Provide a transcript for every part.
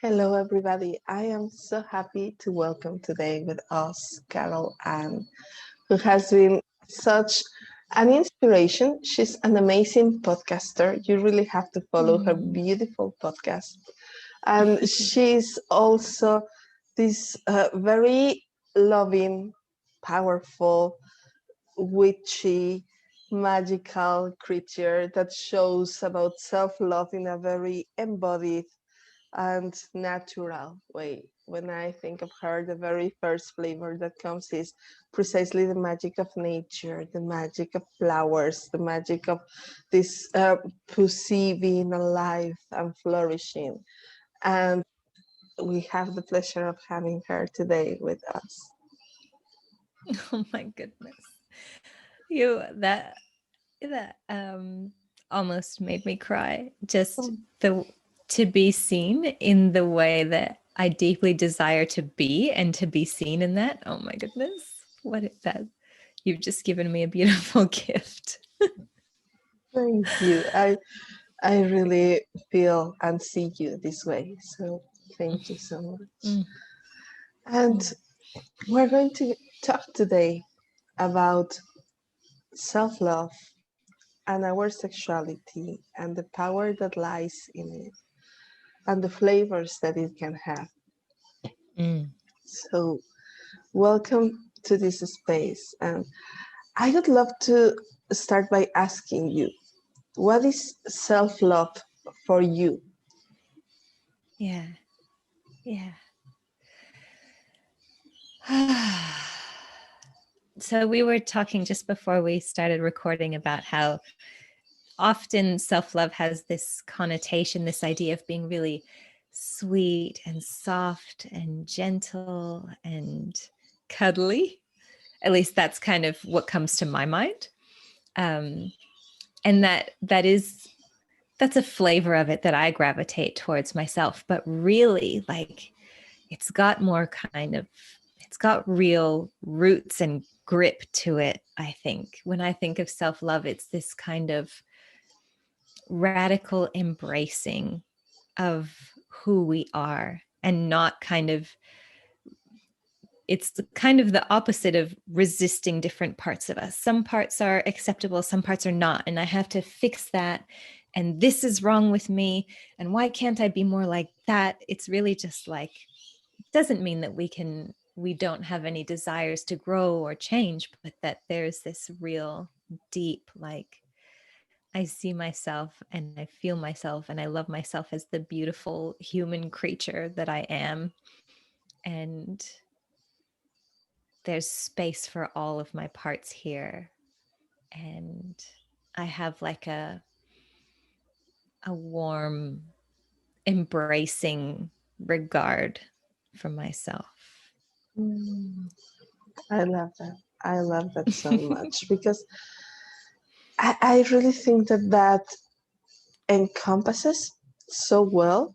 Hello, everybody. I am so happy to welcome today with us Carol Ann, who has been such an inspiration. She's an amazing podcaster. You really have to follow her Mm. beautiful podcast. And she's also this very loving, powerful, witchy, magical creature that shows about self love in a very embodied and natural way. When I think of her, the very first flavor that comes is precisely the magic of nature, the magic of flowers, the magic of this pussy being alive and flourishing. And we have the pleasure of having her today with us. Oh my goodness. You that almost made me cry. Just Oh, the to be seen in the way that I deeply desire to be and to be seen in that. Oh my goodness. What is that? You've just given me a beautiful gift. thank you. I really feel and see you this way. So thank you so much. Mm. And we're going to talk today about self love and our sexuality and the power that lies in it and the flavors that it can have. Mm. So, welcome to this space. And I would love to start by asking you, what is self love for you? Yeah. Yeah. So we were talking just before we started recording about how often self-love has this connotation, this idea of being really sweet and soft and gentle and cuddly. At least that's kind of what comes to my mind. Um, and that's a flavor of it that I gravitate towards myself. But really, like, it's got real roots and grip to it. I think when I think of self-love, it's this kind of radical embracing of who we are, and not kind of it's kind of the opposite of resisting different parts of us. Some parts are acceptable, some parts are not, and I have to fix that, and this is wrong with me, and why can't I be more like that? It's really just like, it doesn't mean that we don't have any desires to grow or change, but that there's this real deep, like, I see myself and I feel myself and I love myself as the beautiful human creature that I am. And there's space for all of my parts here. And I have like a warm, embracing regard for myself. Mm, I love that. I love that so much because I really think that that encompasses so well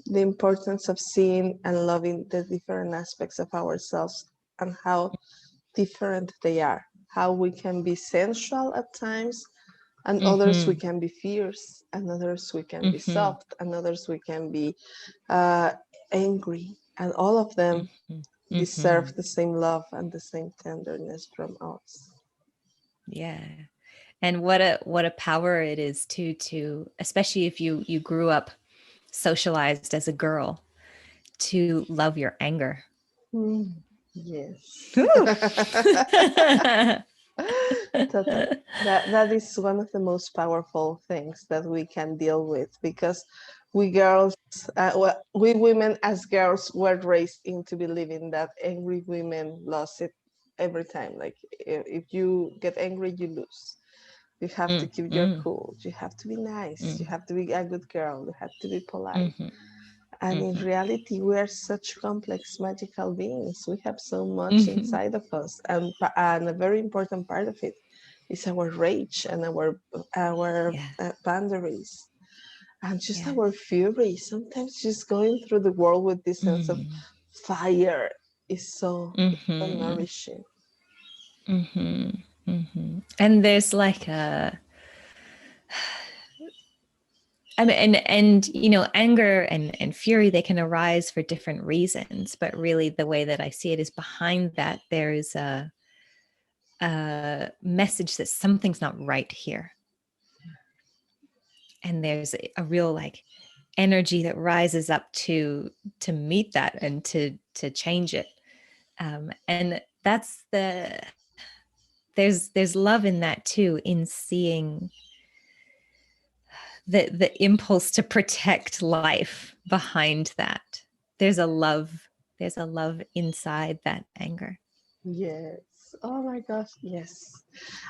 the importance of seeing and loving the different aspects of ourselves and how different they are. How we can be sensual at times, and others we Mm-hmm. can be fierce, and others we can be Mm-hmm. soft, and others we can be uh, angry. And all of them Mm-hmm. Mm-hmm. deserve the same love and the same tenderness from us. Yeah. And what a power it is to especially if you grew up socialized as a girl, to love your anger. Mm, yes. Whew. Totally. That is one of the most powerful things that we can deal with because we girls, we women as girls were raised into believing that angry women lost it every time. Like if you get angry, you lose. You have to Mm, keep your mm, cool. You have to be nice. You mm, have to be a good girl. You have to be polite. mhm, And in mhm, reality, we are such complex, magical beings. We have so much mhm. inside of us, and a very important part of it is our rage and our Yeah, boundaries and just yeah. our fury. Sometimes just going through the world with this sense of Mm, fire is so mhm, nourishing. mhm, mhm. And there's like And you know, anger and fury, they can arise for different reasons, but really the way that I see it is behind that there is a message that something's not right here, and there's a real like energy that rises up to meet that and to change it. And that's there's love in that too, in seeing the impulse to protect life behind that. There's a love inside that anger. Yes. Oh my gosh, yes.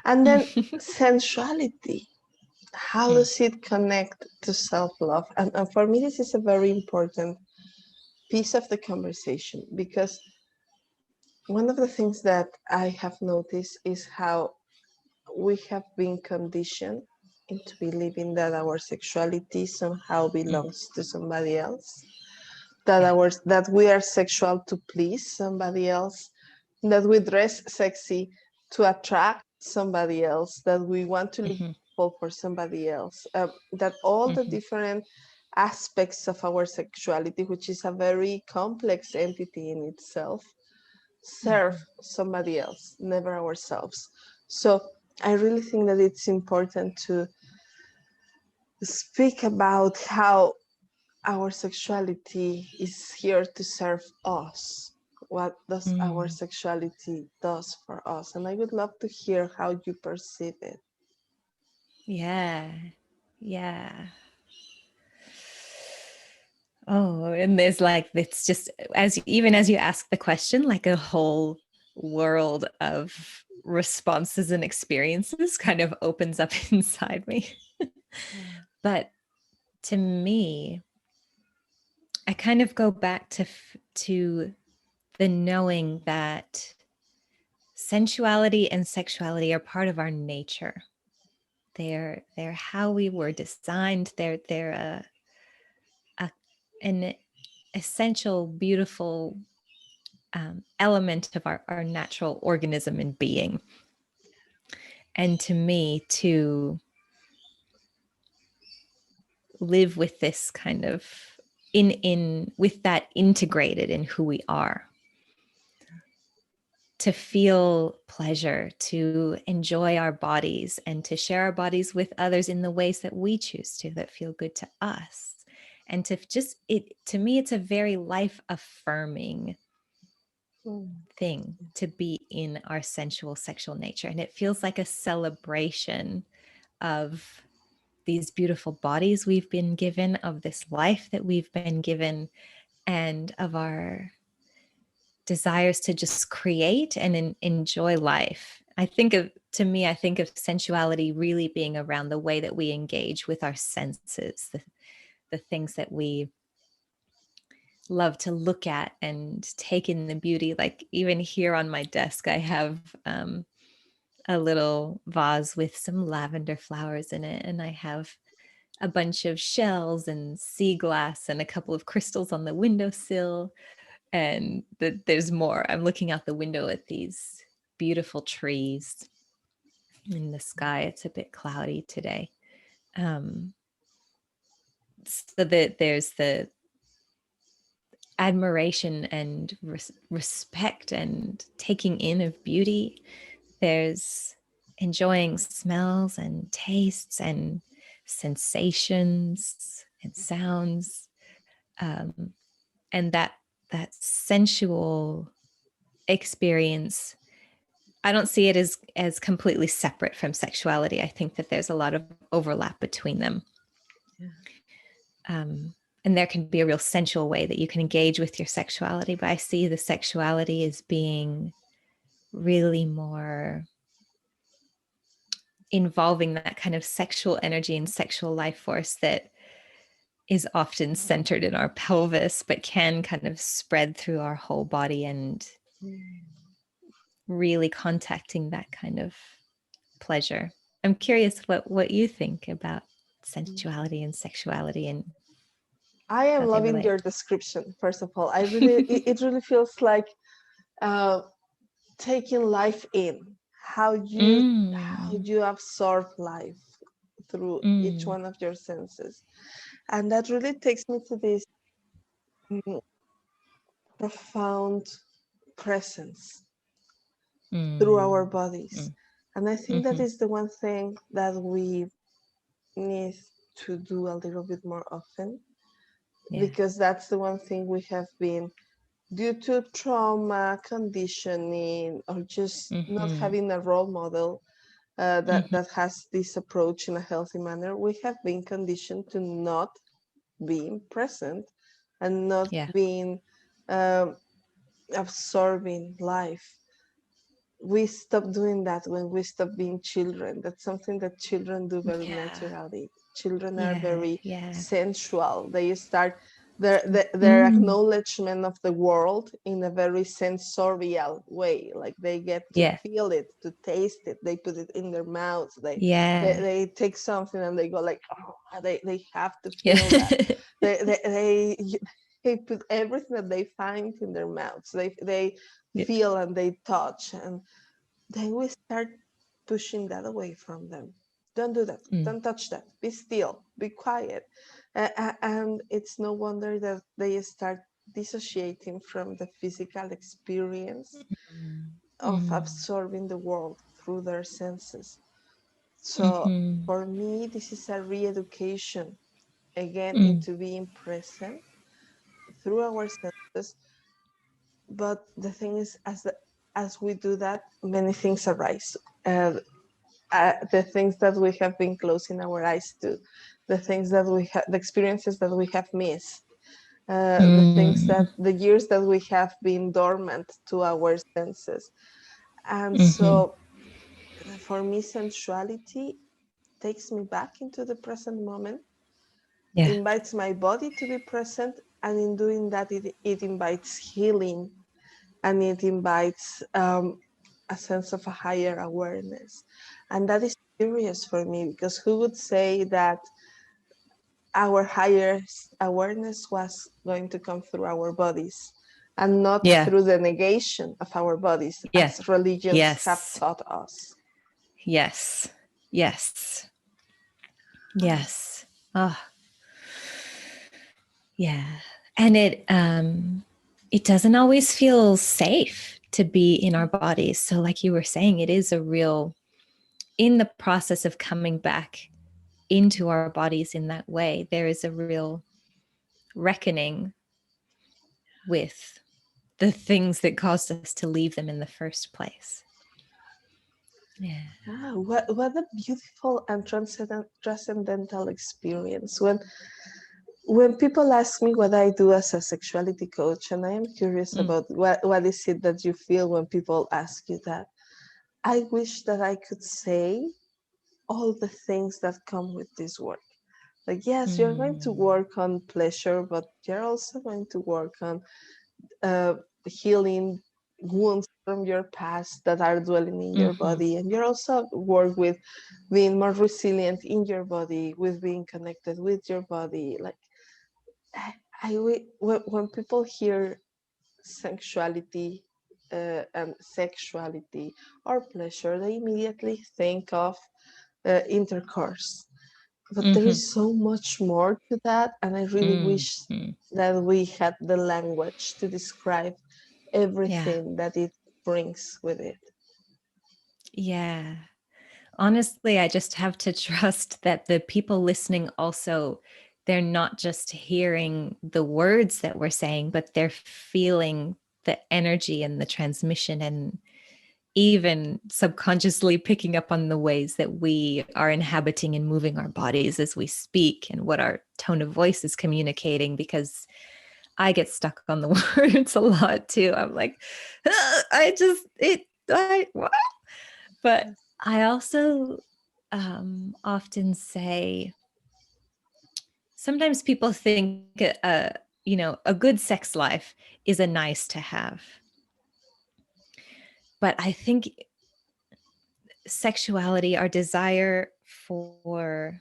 And then sensuality. How does it connect to self-love? And for me, this is a very important piece of the conversation, because one of the things that I have noticed is how we have been conditioned into believing that our sexuality somehow belongs to somebody else, that Yeah. that we are sexual to please somebody else, that we dress sexy to attract somebody else, that we want to look Mm-hmm. beautiful for somebody else, that all the Mm-hmm. different aspects of our sexuality, which is a very complex entity in itself, serve Mm-hmm. somebody else, never ourselves. So I really think that it's important to speak about how our sexuality is here to serve us. What does our Mm. sexuality does for us? And I would love to hear how you perceive it. Yeah. Yeah. Oh, and there's like, it's just even as you ask the question, like a whole world of responses and experiences kind of opens up inside me. But to me, I kind of go back to the knowing that sensuality and sexuality are part of our nature. They're how we were designed. They're a an essential, beautiful element of our natural organism and being. And to me, to live with this kind of in with that integrated in who we are, to feel pleasure, to enjoy our bodies, and to share our bodies with others in the ways that we choose to, that feel good to us. And to just, it, to me, it's a very life affirming Mm. thing to be in our sensual sexual nature. And it feels like a celebration of these beautiful bodies we've been given, of this life that we've been given, and of our desires to just create and enjoy life. To me, I think of sensuality really being around the way that we engage with our senses, the things that we love to look at and take in the beauty. Like even here on my desk, I have a little vase with some lavender flowers in it, and I have a bunch of shells and sea glass and a couple of crystals on the windowsill. And there's more. I'm looking out the window at these beautiful trees in the sky. It's a bit cloudy today. Um, so that there's the admiration and respect and taking in of beauty. There's enjoying smells and tastes and sensations and sounds, um, and that sensual experience. I don't see it as completely separate from sexuality. I think that there's a lot of overlap between them. And there can be a real sensual way that you can engage with your sexuality, but I see the sexuality as being really more involving that kind of sexual energy and sexual life force that is often centered in our pelvis, but can kind of spread through our whole body, and really contacting that kind of pleasure. I'm curious what you think about sensuality and sexuality and I am how they loving relate. your description. First of all, it really feels like uh, taking life in, how Mm. you absorb life through each Mm. one of your senses. And that really takes me to this mm, profound presence through our Mm. bodies. Mm. And I think that Mhm. is the one thing that we need to do a little bit more often, Yeah. because that's the one thing we have been, due to trauma, conditioning, or just not Mhm. having a role model Mhm. that has this approach in a healthy manner, we have been conditioned to not being present and not Yeah. being um, absorbing life. We stop doing that when we stop being children. That's something that children do very Yeah. naturally. Children are Yeah. very Yeah. sensual. They start their Mm. acknowledgement of the world in a very sensorial way. Like they get to Yeah. feel it, to taste it. They put it in their mouths. Yeah. They take something and they go like, oh, they have to Yeah. feel that. They put everything that they find in their mouths. They Yeah. feel and they touch, and then we start pushing that away from them. Don't do that. Mm. Don't touch that. Be still. Be quiet. And it's no wonder that they start dissociating from the physical experience Mm. of Mm. absorbing the world through their senses. So Mhm. for me, this is a re-education again Mm. into being present through our senses. But the thing is, as we do that, many things arise. The things that we have been closing our eyes to, the things that we have, the experiences that we have missed, the things Mm. that, the years that we have been dormant to our senses. And Mhm. so for me, sensuality takes me back into the present moment, Yeah. invites my body to be present, and in doing that, it invites healing, and it invites a sense of a higher awareness. And that is curious for me, because who would say that our higher awareness was going to come through our bodies and not Yeah. through the negation of our bodies, Yeah. as religions have Yes. taught us? Yes. Yes. Yes. Oh, yeah. And it doesn't always feel safe to be in our bodies. So like you were saying, it is a real, in the process of coming back into our bodies in that way, there is a real reckoning with the things that caused us to leave them in the first place. Yeah. Ah, what a beautiful and transcendental experience. When people ask me what I do as a sexuality coach, and I am curious Mm. about what is it that you feel when people ask you that, I wish that I could say all the things that come with this work. Like, yes, you're going to Mm. work on pleasure, but you're also going to work on uh, healing wounds from your past that are dwelling in your Mhm. body. And you're also work with being more resilient in your body, with being connected with your body. Like, when people hear sexuality and sexuality or pleasure, they immediately think of intercourse. But there Mhm. is so much more to that, and I really wish Mhm. that we had the language to describe Yeah. everything that it brings with it. Yeah. Honestly, I just have to trust that the people listening also, they're not just hearing the words that we're saying, but they're feeling the energy and the transmission, and even subconsciously picking up on the ways that we are inhabiting and moving our bodies as we speak and what our tone of voice is communicating. Because I get stuck on the words a lot too. I'm like, I just, what? But I also often say, sometimes people think, a good sex life is a nice to have. But I think sexuality, our desire for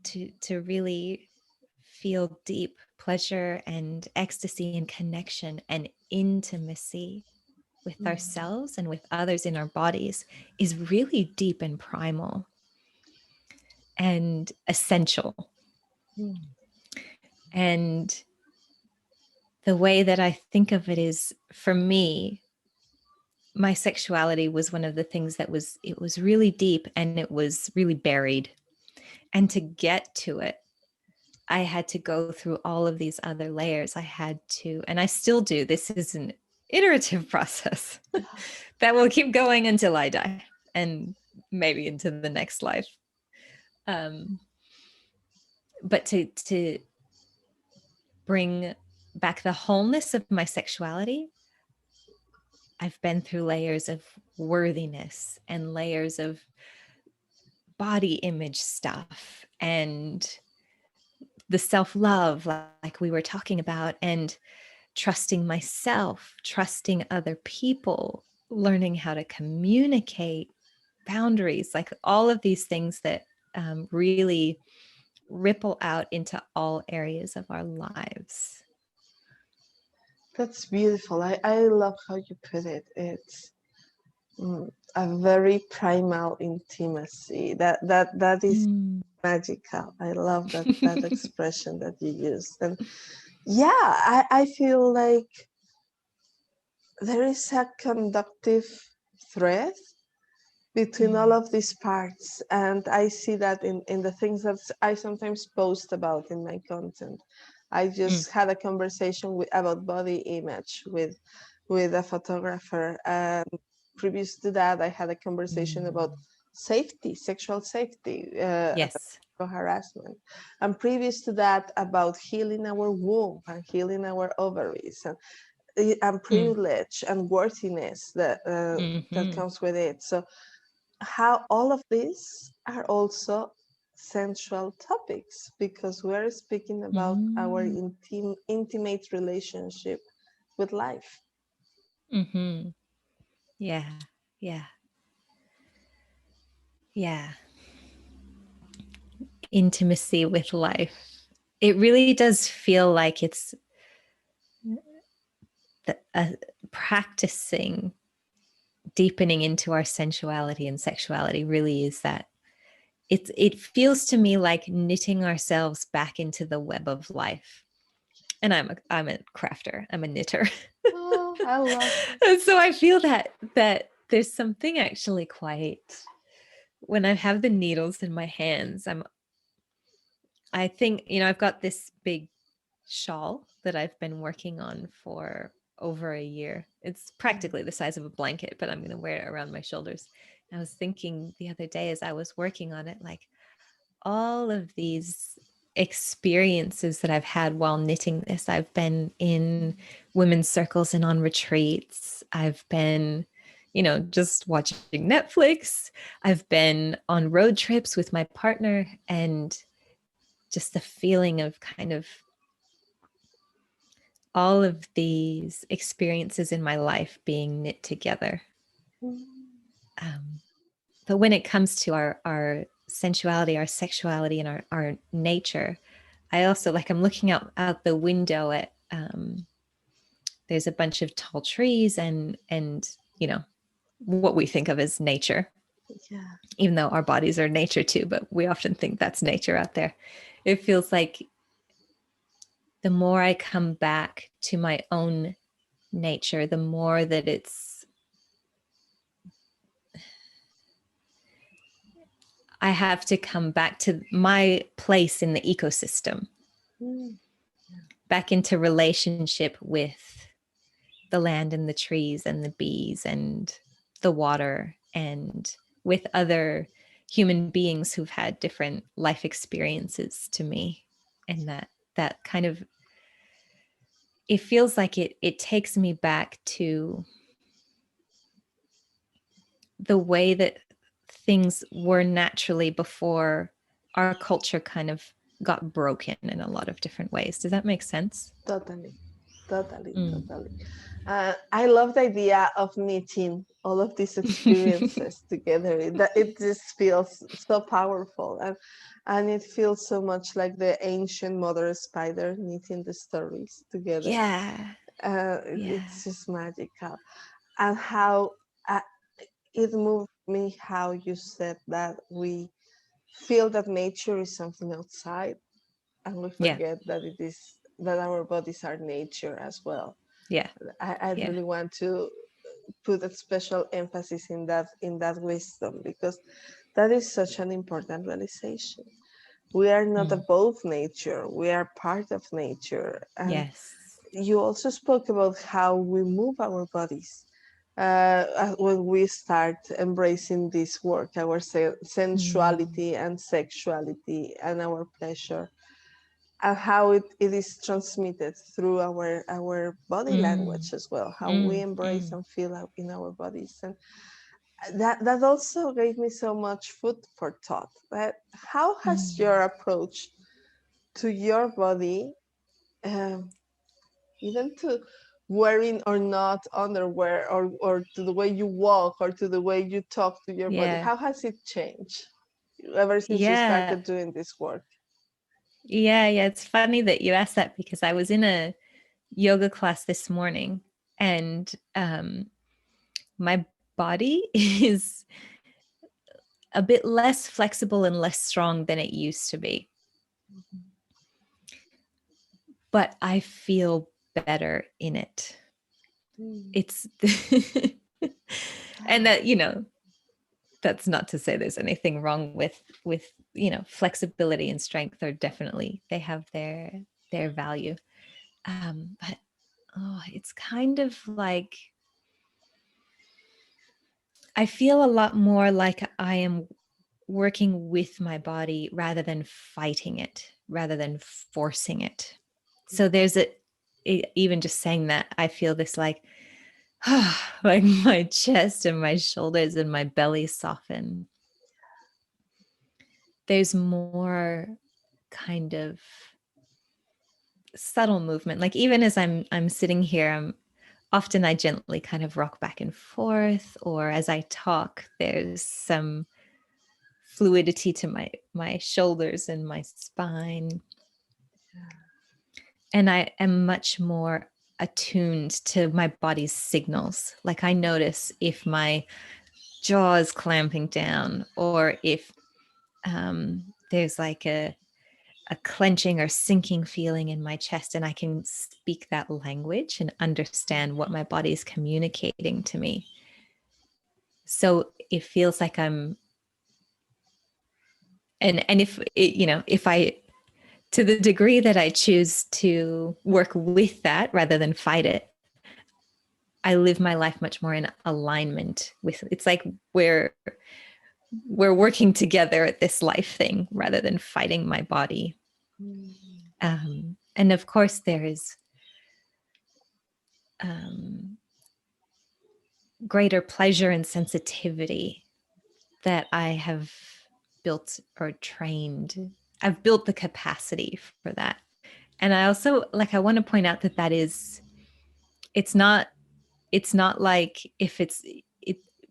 to really feel deep pleasure and ecstasy and connection and intimacy with Mhm. ourselves and with others in our bodies, is really deep and primal. and essential. Mm. And the way that I think of it is, for me, my sexuality was one of the things that it was really deep and it was really buried. And to get to it, I had to go through all of these other layers. I had to, and I still do. This is an iterative process that will keep going until I die and maybe into the next life. Um, but to bring back the wholeness of my sexuality, I've been through layers of worthiness and layers of body image stuff and the self-love, like we were talking about, and trusting myself, trusting other people, learning how to communicate, boundaries, like all of these things that really ripple out into all areas of our lives. That's beautiful. I love how you put it. It's a very primal intimacy. That is Mm. magical. I love that expression that you used. And yeah, I feel like there is a conductive thread between all Mm. of these parts, and I see that in the things that I sometimes post about in my content. I Mm. just had a conversation about body image with a photographer, and previous to that I had a conversation about safety, sexual safety, Yes. harassment, and previous to that about healing our womb and healing our ovaries, and Mm. privilege and worthiness that Mm-hmm. comes with it. So how all of these are also sensual topics, because we're speaking about our Mm. intimate relationship with life. Mm-hmm. Yeah. Yeah. Yeah. Intimacy with life. It really does feel like it's practicing deepening into our sensuality and sexuality really is that it feels to me like knitting ourselves back into the web of life. And I'm a crafter, I'm a knitter. Oh, I love it. And so I feel that there's something actually quite, when I have the needles in my hands, I think, I've got this big shawl that I've been working on for over a year. It's practically the size of a blanket, but I'm going to wear it around my shoulders. And I was thinking the other day as I was working on it, like all of these experiences that I've had while knitting this. I've been in women's circles and on retreats. I've been, just watching Netflix. I've been on road trips with my partner, and just the feeling of kind of all of these experiences in my life being knit together. But when it comes to our sensuality, our sexuality, and our nature, I also, like, I'm looking out the window at there's a bunch of tall trees and what we think of as nature, Yeah. even though our bodies are nature too, but we often think that's nature out there. It feels like the more I come back to my own nature, the more that I have to come back to my place in the ecosystem, Mm. back into relationship with the land and the trees and the bees and the water, and with other human beings who've had different life experiences to me. And that kind of, it feels like it takes me back to the way that things were naturally before our culture kind of got broken in a lot of different ways. Does that make sense? Totally, totally, Mm. totally. I love the idea of knitting all of these experiences together. It just feels so powerful, and it feels so much like the ancient mother spider knitting the stories together. Yeah. Yeah. It's just magical, and how uh, it moved me how you said that we feel that nature is something outside, and we Yeah. forget that it is that our bodies are nature as well. Yeah. I Yeah. really want to put a special emphasis in that wisdom, because that is such an important realization. We are not Mm. above nature, we are part of nature. And Yes. you also spoke about how we move our bodies when we start embracing this work, our Mm. sensuality and sexuality and our pleasure, and how it is transmitted through our body Mm. language as well, how we Mm. embrace Mm. and feel in our bodies. And that also gave me so much food for thought. That how has Mm. your approach to your body, um, even to wearing or not underwear, or to the way you walk, or to the way you talk to your body, Yeah. how has it changed ever since you Yeah. started doing this work? Yeah. Yeah. It's funny that you asked that because I was in a yoga class this morning, and my body is a bit less flexible and less strong than it used to be. But I feel better in it. Mm. It's and that, that's not to say there's anything wrong with flexibility and strength are definitely, they have their value. But it's kind of like I feel a lot more like I am working with my body rather than fighting it, rather than forcing it. So there's even just saying that, I feel this like, like my chest and my shoulders and my belly soften. There's more kind of subtle movement. Like even as I'm sitting here, often I gently kind of rock back and forth, or as I talk, there's some fluidity to my shoulders and my spine. And I am much more attuned to my body's signals. Like I notice if my jaw is clamping down, or if there's like a clenching or sinking feeling in my chest, and I can speak that language and understand what my body is communicating to me. So it feels like and if it, if I, to the degree that I choose to work with that rather than fight it, I live my life much more in alignment with, it's like we're working together at this life thing rather than fighting my body. And of course there is greater pleasure and sensitivity that I have built or trained. I've built the capacity for that. And I also I want to point out that it's not like if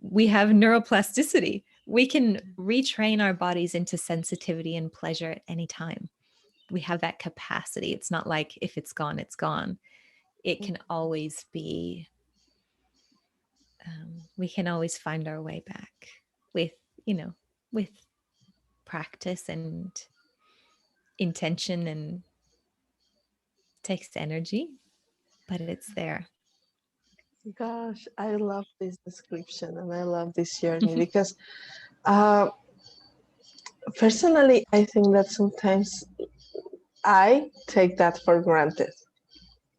we have neuroplasticity. We can retrain our bodies into sensitivity and pleasure at any time. We have that capacity. It's not like if it's gone, it's gone. It can always be, we can always find our way back with, with practice and intention, and takes energy, but it's there. Gosh, I love this description and I love this journey, because uh, personally, I think that sometimes I take that for granted.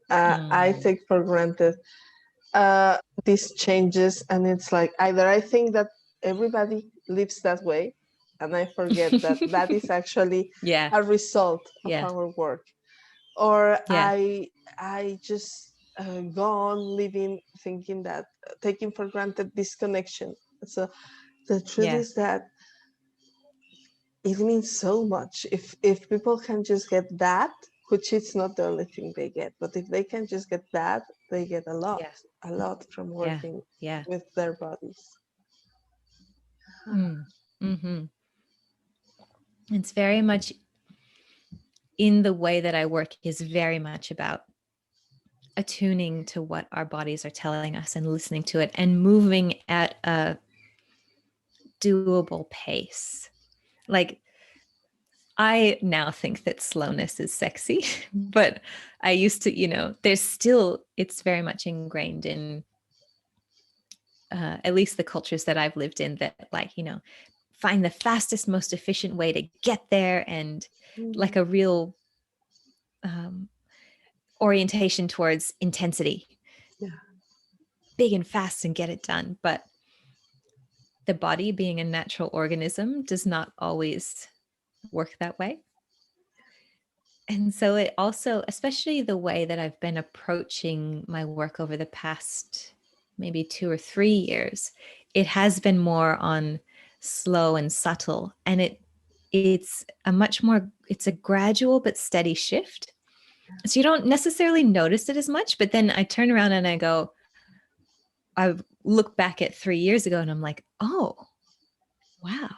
I Mm. take for granted uh, these changes, and it's like either I think that everybody lives that way, and I forget that that is actually Yeah. a result of Yeah. our work, or Yeah. I just go on living thinking that taking for granted this connection. So the truth Yeah. is that it means so much if people can just get that, which is not the only thing they get, but if they can just get that, they get Yeah. a lot from Yeah. working Yeah. with their bodies. Mm. Hmm. It's very much in the way that I work is very much about attuning to what our bodies are telling us and listening to it and moving at a doable pace. Like I now think that slowness is sexy, but I used to, there's still, it's very much ingrained in at least the cultures that I've lived in, that like, find the fastest, most efficient way to get there, and like Mm, a real um, orientation towards intensity, yeah, big and fast and get it done. But the body, being a natural organism, does not always work that way. And so it also, especially the way that I've been approaching my work over the past maybe 2 or 3 years, it has been more on slow and subtle. And it's a gradual but steady shift. So you don't necessarily notice it as much, but then I turn around and I look back at 3 years ago and I'm like, oh, wow,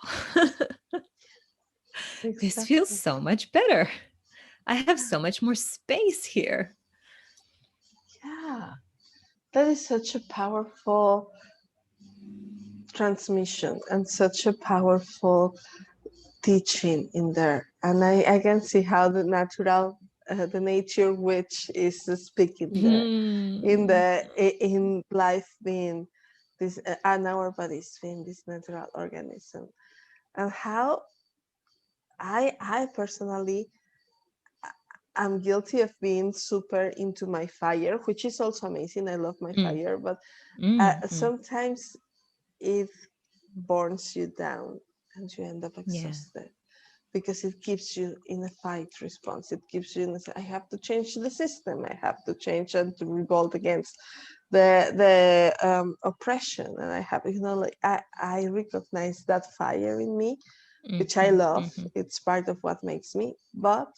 this feels exactly. so much better. I have so much more space here. Yeah, that is such a powerful transmission and such a powerful teaching in there. And I can see how the nature which is speaking there Mm. in life being this, and our bodies being this natural organism, and how I personally am guilty of being super into my fire, which is also amazing. I love my Mm. fire, but Mm. Mm. sometimes it burns you down and you end up Yeah. exhausted because it keeps you in a fight response. It keeps you in I have to change the system. I have to change and to revolt against the oppression. And I have, like I recognize that fire in me, which I Mm-hmm. love. Mm-hmm. It's part of what makes me. But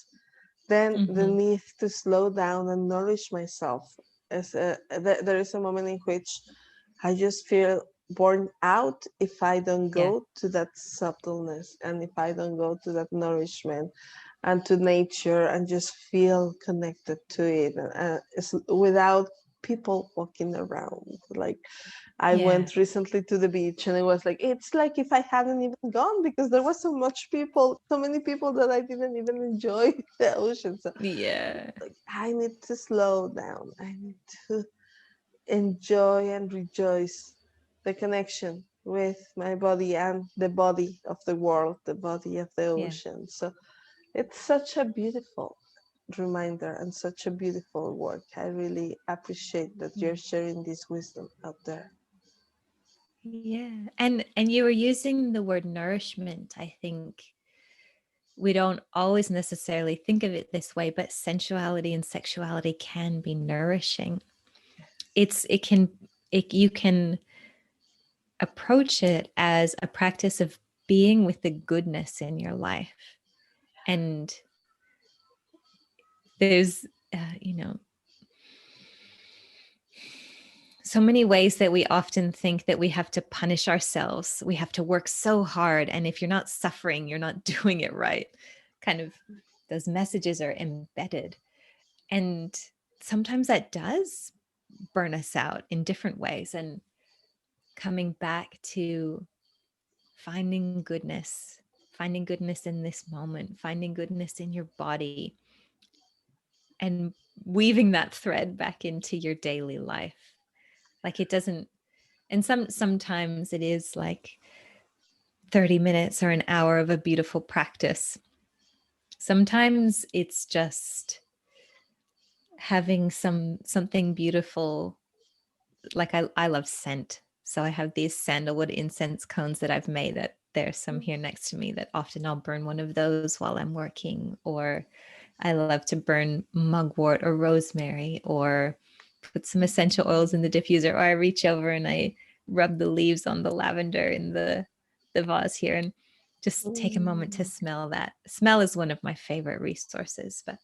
then the Mm-hmm. need to slow down and nourish myself. There is a moment in which I just feel burned out if I don't Yeah. go to that subtleness and if I don't go to that nourishment and to nature and just feel connected to it, it's without people walking around. Like I Yeah. went recently to the beach and it was like, it's like if I hadn't even gone because there was so much people, so many people that I didn't even enjoy the ocean. So Yeah. like I need to slow down. I need to enjoy and rejoice the connection with my body and the body of the world, the body of the Yeah. ocean. So it's such a beautiful reminder and such a beautiful work. I really appreciate that you're Mm. sharing this wisdom out there. Yeah. And you were using the word nourishment. I think we don't always necessarily think of it this way, but sensuality and sexuality can be nourishing. It can, you can approach it as a practice of being with the goodness in your life. And there's, you know, so many ways that we often think that we have to punish ourselves. We have to work so hard. And if you're not suffering, you're not doing it right. Kind of those messages are embedded. And sometimes that does burn us out in different ways. And coming back to finding goodness in this moment, finding goodness in your body, and weaving that thread back into your daily life. Like it doesn't, and sometimes it is like 30 minutes or an hour of a beautiful practice. Sometimes it's just having something beautiful. Like I love scent. So I have these sandalwood incense cones that I've made. That there's some here next to me that often I'll burn one of those while I'm working. Or I love to burn mugwort or rosemary, or put some essential oils in the diffuser, or I reach over and I rub the leaves on the lavender in the vase here and just take a moment to Mm, smell that. Smell is one of my favorite resources, but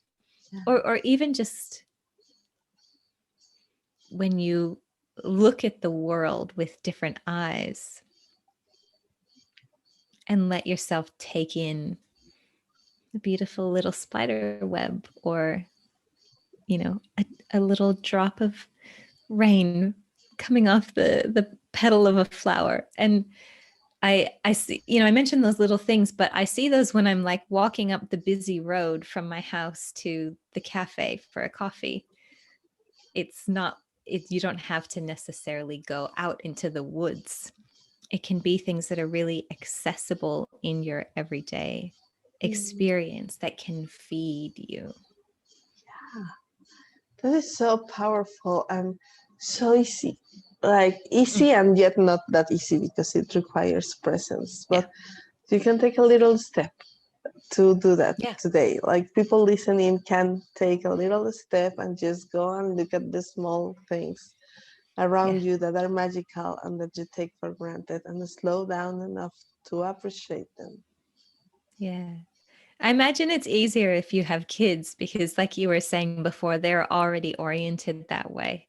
yeah. or even just when you look at the world with different eyes and let yourself take in a beautiful little spider web, or a little drop of rain coming off the petal of a flower. And I see, I mentioned those little things, but I see those when I'm like walking up the busy road from my house to the cafe for a coffee. It's not, you don't have to necessarily go out into the woods. It can be things that are really accessible in your everyday Mm, experience that can feed you. that is so powerful and so easy. Like Mm, easy and yet not that easy because it requires presence. yeah. But you can take a little step to do that Yeah. today. Like people listening can take a little step and just go and look at the small things Yeah. around you that are magical and that you take for granted and slow down enough to appreciate them. Yeah. I imagine it's easier if you have kids because, like you were saying before, they're already oriented that way.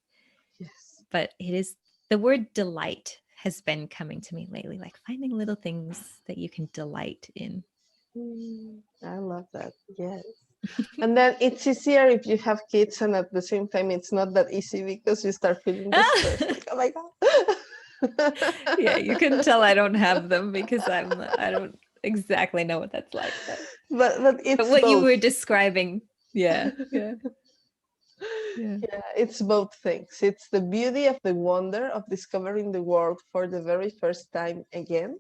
Yes. But it is the word delight has been coming to me lately, like finding little things that you can delight in. I love that. Yes. And then it's easier if you have kids, and at the same time, it's not that easy because you start feeling the stress. Like, oh my God. Yeah, you can tell I don't have them because I don't exactly know what that's like, But but it's what you both. were describing, yeah, yeah, yeah. Yeah, it's both things. It's the beauty of the wonder of discovering the world for the very first time again,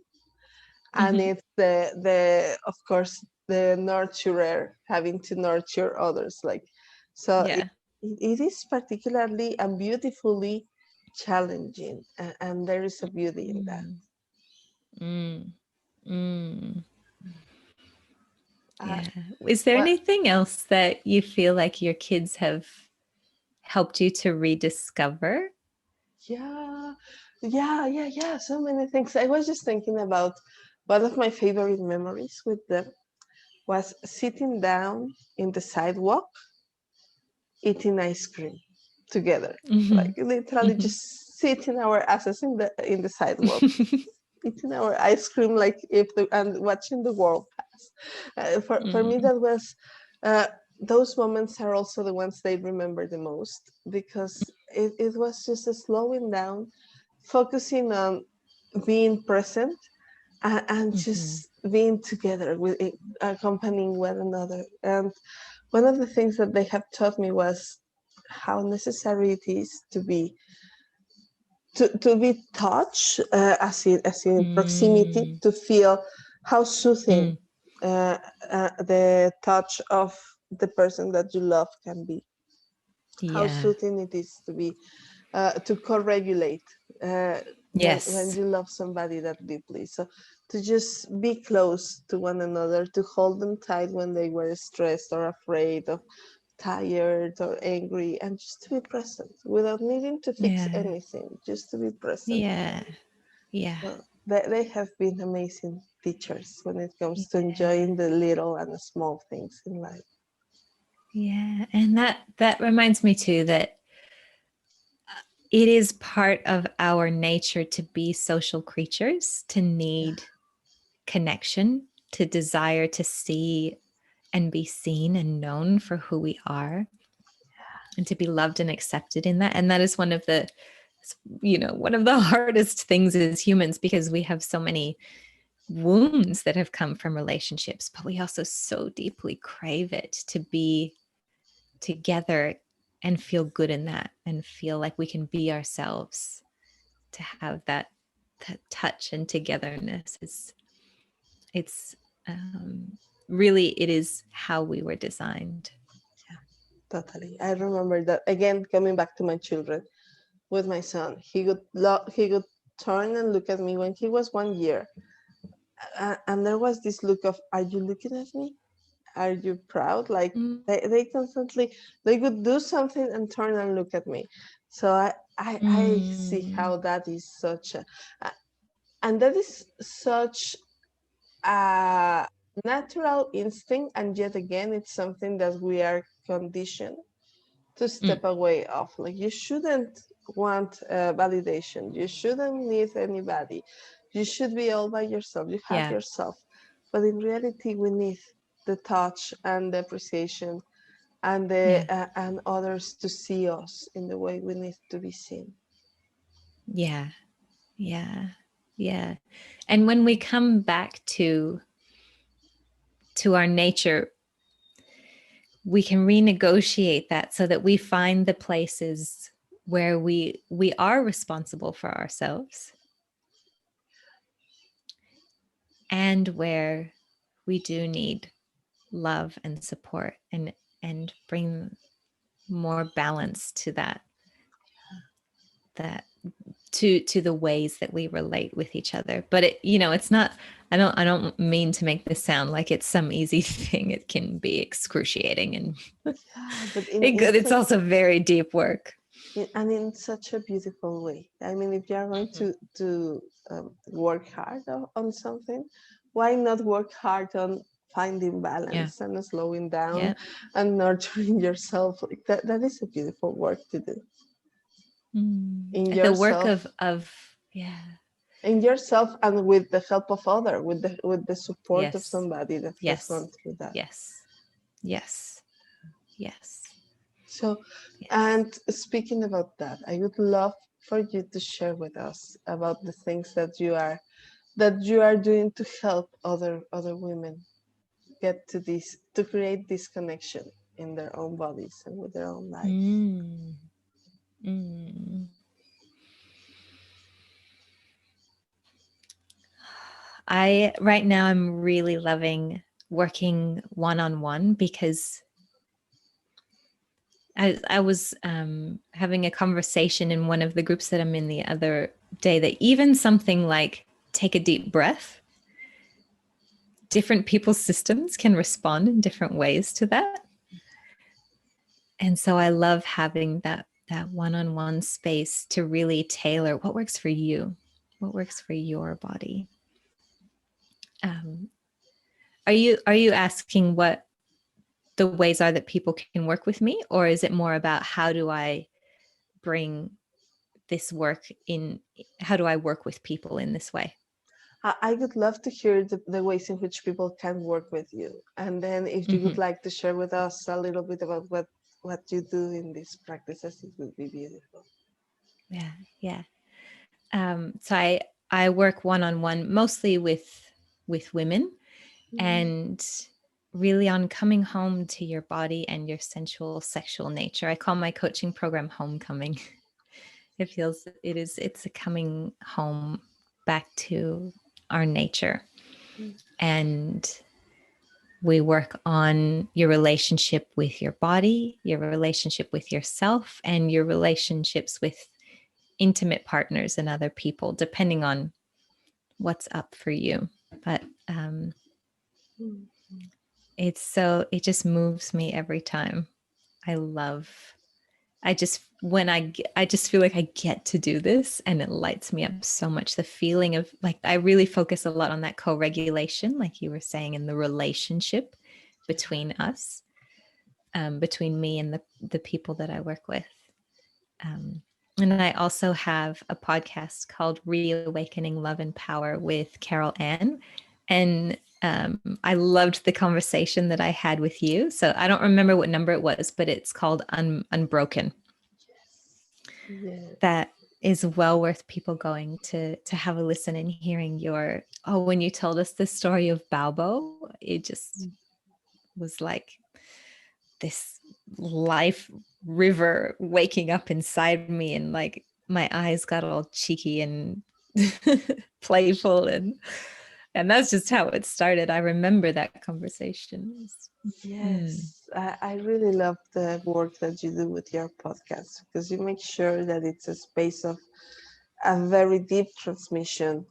and Hmm. it's the of course the nurturer having to nurture others. Like, so Yeah. it is particularly and beautifully challenging, and there is a beauty in that. Mm, mm, mm. Uh, Yeah. Is there what? anything else that you feel like your kids have helped you to rediscover? Yeah, yeah. So many things. I was just thinking about one of my favorite memories with them was sitting down in the sidewalk eating ice cream together. Like Hmm. literally Hmm. just sitting our asses in the sidewalk, eating our ice cream like if the and watching the world pass. For me Mm, that was uh, those moments are also the ones they remember the most because it was just a slowing down, focusing on being present and mhm. just being together with it, accompanying one another. And one of the things that they have taught me was how necessary it is to be touched, as in proximity, Mm, to feel how soothing mm. the touch of the person that you love can be, how Yeah. soothing it is to be to co-regulate when Yes. you love somebody that deeply. So to just be close to one another, to hold them tight when they were stressed or afraid or tired or angry, and just to be present without needing to fix Yeah. anything, just to be present. Yeah. Yeah. So they have been amazing teachers when it comes to Yeah. enjoying the little and the small things in life. Yeah. And that reminds me too that it is part of our nature to be social creatures, to need connection, to desire to see and be seen and known for who we are, and to be loved and accepted in that. And that is one of the, one of the hardest things as humans because we have so many wounds that have come from relationships, but we also so deeply crave it to be together and feel good in that and feel like we can be ourselves, to have that touch and togetherness is it's really it is how we were designed. Totally. I remember that again, coming back to my children with my son. He would turn and look at me when he was 1 year, and there was this look of, "Are you looking at me? Are you proud?" Like Mm. they constantly they would do something and turn and look at me. So I see Mm. how that is such and that is such a natural instinct, and yet again, it's something that we are conditioned to Mm. step away of. Like, you shouldn't want validation, you shouldn't need anybody, you should be all by yourself, you have Yeah. yourself. But in reality, we need the touch and the appreciation and the Yeah. and others to see us in the way we need to be seen. Yeah. Yeah. Yeah. And when we come back to our nature, we can renegotiate that so that we find the places where we are responsible for ourselves, and where we do need love and support, and bring more balance to that to the ways that we relate with each other. But it's not, I don't mean to make this sound like it's some easy thing. It can be excruciating, and Yeah, but it's also very deep work. and in such a beautiful way. I mean, if you are going Mhm. to work hard on something, why not work hard on finding Yeah. balance and slowing down Yeah. and nurturing yourself? Like that is a beautiful work to do in The work yourself, of yeah. and with the help of other, with the support of Yes. somebody that has gone Yes. through that. Yes. Yes. Yes. So, Yes. and speaking about that, I would love for you to share with us about the things that you are doing to help other women get to create this connection in their own bodies and with their own lives. Mm. Mm. Right now I'm really loving working one-on-one, because I was having a conversation in one of the groups that I'm in the other day, that even something like take a deep breath, different people's systems can respond in different ways to that. And so I love having that one-on-one space to really tailor what works for you, what works for your body. Um, are you asking what the ways are that people can work with me, or is it more about how do I bring this work in? How do I work with people in this way? I would love to hear the ways in which people can work with you, and then if you would Mm-hmm. like to share with us a little bit about what you do in these practices, it would be beautiful. Yeah, yeah. So I work one on one mostly with women, Mm. and really on coming home to your body and your sensual sexual nature. I call my coaching program Homecoming. It's a coming home back to our nature. Mm. And we work on your relationship with your body, your relationship with yourself, and your relationships with intimate partners and other people, depending on what's up for you. But Mm. it just moves me every time. I love, I just, I just feel like I get to do this, and it lights me up so much. The feeling of, like, I really focus a lot on that co-regulation, like you were saying, in the relationship between us, between me and the people that I work with. And I also have a podcast called Reawakening Love and Power with Carol Ann. And I loved the conversation that I had with you. So I don't remember what number it was, but it's called Unbroken. Yes. That is well worth people going to have a listen and hearing your, oh, when you told us the story of Balbo, it just Mm. was like this life river waking up inside me, and like my eyes got all cheeky and playful, and that's just how it started. I remember that conversation. Mm, Yes, I really love the work that you do with your podcast because you make sure that it's a space of a very deep transmission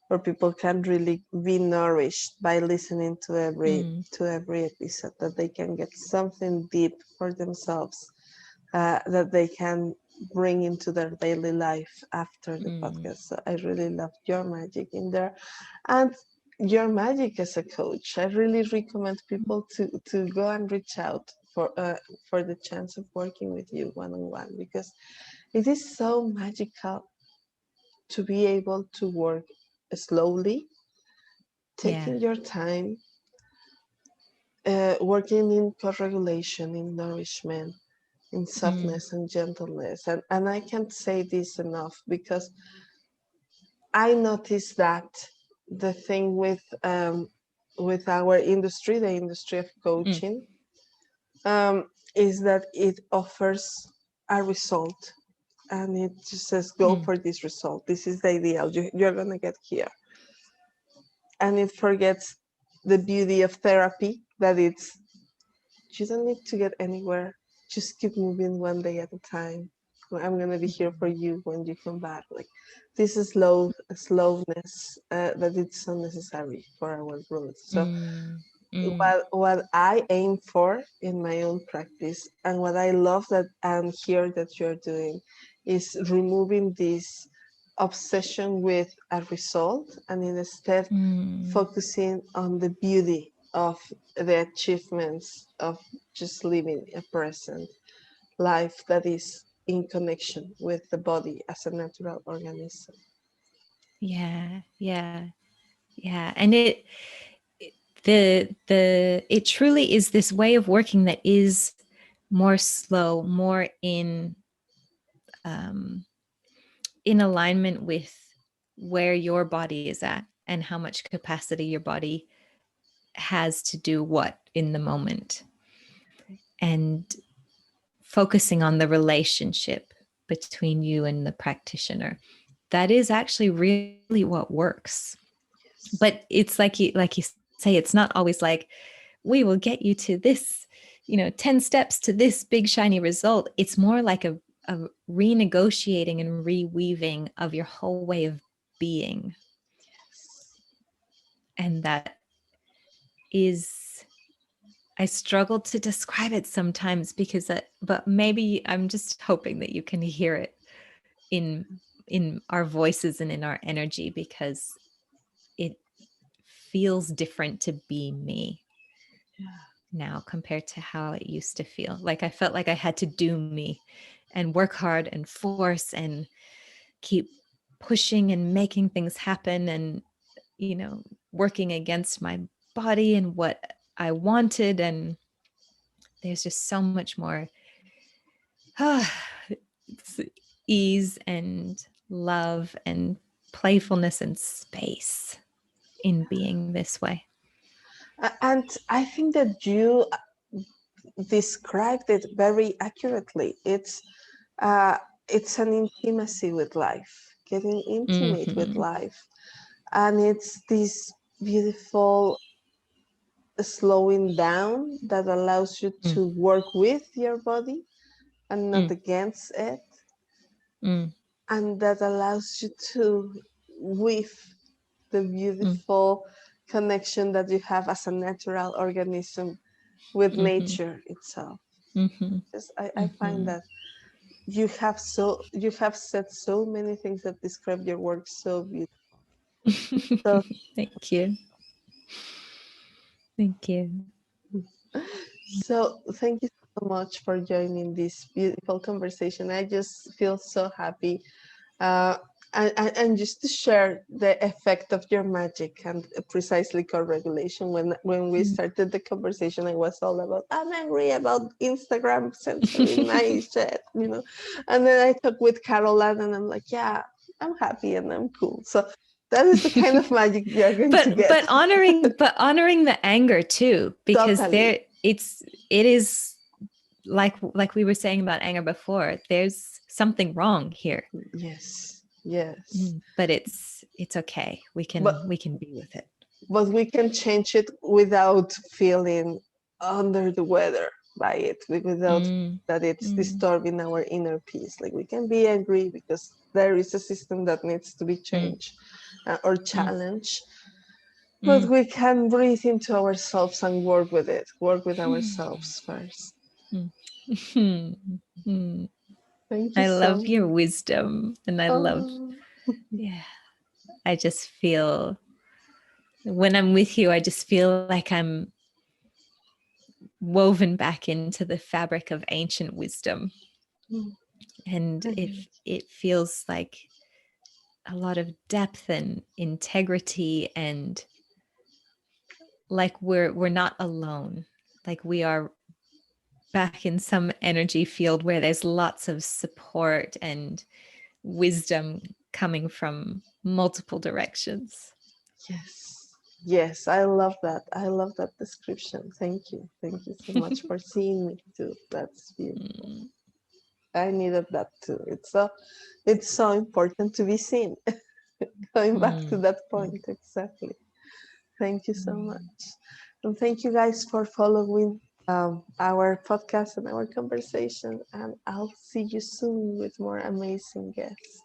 where people can really be nourished by listening to every mm, to every episode, that they can get something deep for themselves, that they can bring into their daily life after the mm. podcast. So I really love your magic in there, and your magic as a coach. I really recommend people to go and reach out for the chance of working with you one on one, because it is so magical to be able to work slowly, Yeah. taking your time, working in co-regulation, in nourishment, in Mm, softness and gentleness. And I can't say this enough because I noticed that the thing with our industry, the industry of Mm, coaching, is that it offers a result, and it just says go mm, for this result. This is the ideal. You're gonna get here, and it forgets the beauty of therapy. That it's you don't need to get anywhere. Just keep moving one day at a time. I'm gonna be here for you when you come back. Like this is slowness that it's so necessary for our growth. So mm, mm, what I aim for in my own practice and what I love that and hear that you're doing is removing this obsession with a result and instead mm. focusing on the beauty of the achievements of just living a present life that is in connection with the body as a natural organism. Yeah, yeah, yeah. And it truly is this way of working that is more slow, more um, in alignment with where your body is at and how much capacity your body has to do what in the moment, and focusing on the relationship between you and the practitioner. That is actually really what works. Yes. But it's like you say, it's not always like we will get you to this, 10 steps to this big shiny result. It's more like a renegotiating and reweaving of your whole way of being. Yes. And that is, I struggle to describe it sometimes because but maybe I'm just hoping that you can hear it in in our voices and in our energy, because it feels different to be me Yeah. now compared to how it used to feel. Like I felt like I had to do me and work hard and force and keep pushing and making things happen, and working against my body and what I wanted. And there's just so much more ease and love and playfulness and space in being this way. And I think that you described it very accurately. Uh, it's an intimacy with life, getting intimate with Mm-hmm. life, and it's this beautiful slowing down that allows you Mm, to work with your body and not mm, against it, mm, and that allows you to weave the mm, beautiful connection that you have as a natural organism with mm-hmm, nature itself. mm-hmm, Just I find mm-hmm. that you have said so many things that describe your work so beautifully. So Thank you. Thank you. so thank you so much for joining this beautiful conversation. I just feel so happy uh, and just to share the effect of your magic and precisely co-regulation. When we Mm. started the conversation, I was all about I'm angry about Instagram censoring my shit, and then I talked with Caroline, and I'm like, yeah, I'm happy and I'm cool. So that is the kind of magic you're going to but get. honoring the anger too, because Totally. it is like we were saying about anger before, there's something wrong here. Yes. Yes. But it's okay, we But can be with it. we can change it without feeling under the weather by it, without Mm, that it's mm, disturbing our inner peace. Like we can be angry because there is a system that needs to be mm, changed or mm, challenged, but mm. we can breathe into ourselves and work with it, work with ourselves first. Mm. Mm. Mm. Thank you I so love your much. wisdom, and I love, Oh, yeah, I just feel, when I'm with you, I just feel like I'm woven back into the fabric of ancient wisdom. And it feels like a lot of depth and integrity, and like we're not alone. Like we are back in some energy field where there's lots of support and wisdom coming from multiple directions. Yes, I love that. I love that description. Thank you. Thank you so much for seeing me too. That's beautiful. Mm, I needed that too. It's so important to be seen. Going back to mm, that mm, point, exactly. Thank you so mm. much. And thank you guys for following our podcast and our conversation. And I'll see you soon with more amazing guests.